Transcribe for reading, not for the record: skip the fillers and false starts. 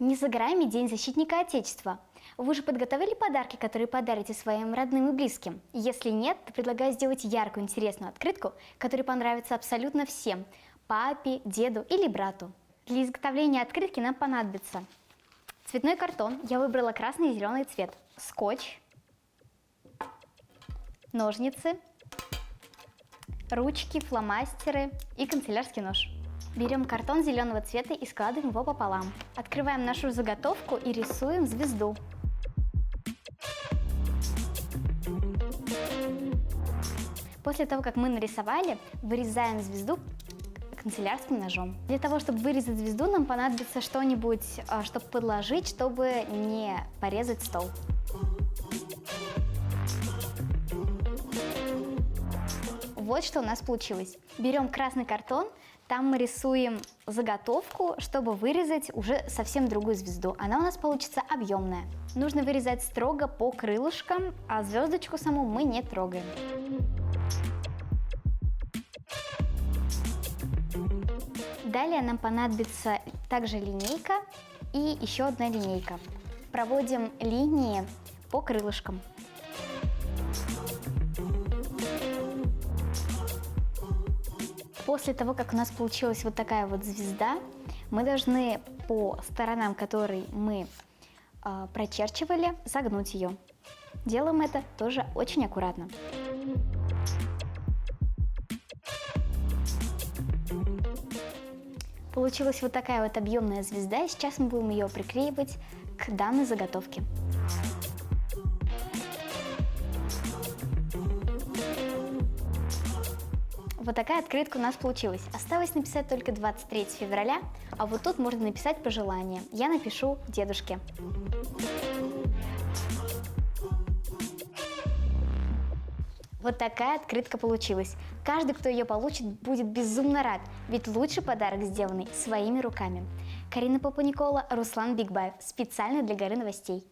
Не за горами День защитника Отечества. Вы же подготовили подарки, которые подарите своим родным и близким? Если нет, то предлагаю сделать яркую, интересную открытку, которая понравится абсолютно всем – папе, деду или брату. Для изготовления открытки нам понадобится цветной картон, я выбрала красный и зеленый цвет, скотч, ножницы, ручки, фломастеры и канцелярский нож. Берем картон зеленого цвета и складываем его пополам. Открываем нашу заготовку и рисуем звезду. После того, как мы нарисовали, вырезаем звезду канцелярским ножом. Для того, чтобы вырезать звезду, нам понадобится что-нибудь, чтобы подложить, чтобы не порезать стол. Вот что у нас получилось. Берем красный картон, там мы рисуем заготовку, чтобы вырезать уже совсем другую звезду. Она у нас получится объемная. Нужно вырезать строго по крылышкам, а звездочку саму мы не трогаем. Далее нам понадобится также линейка и еще одна линейка. Проводим линии по крылышкам. После того, как у нас получилась вот такая вот звезда, мы должны по сторонам, которые мы прочерчивали, загнуть ее. Делаем это тоже очень аккуратно. Получилась вот такая вот объемная звезда, и сейчас мы будем ее приклеивать к данной заготовке. Вот такая открытка у нас получилась. Осталось написать только 23 февраля, а вот тут можно написать пожелание. Я напишу дедушке. Вот такая открытка получилась. Каждый, кто ее получит, будет безумно рад, ведь лучший подарок сделанный своими руками. Карина Попаникола, Руслан Бигбаев. Специально для Горы новостей.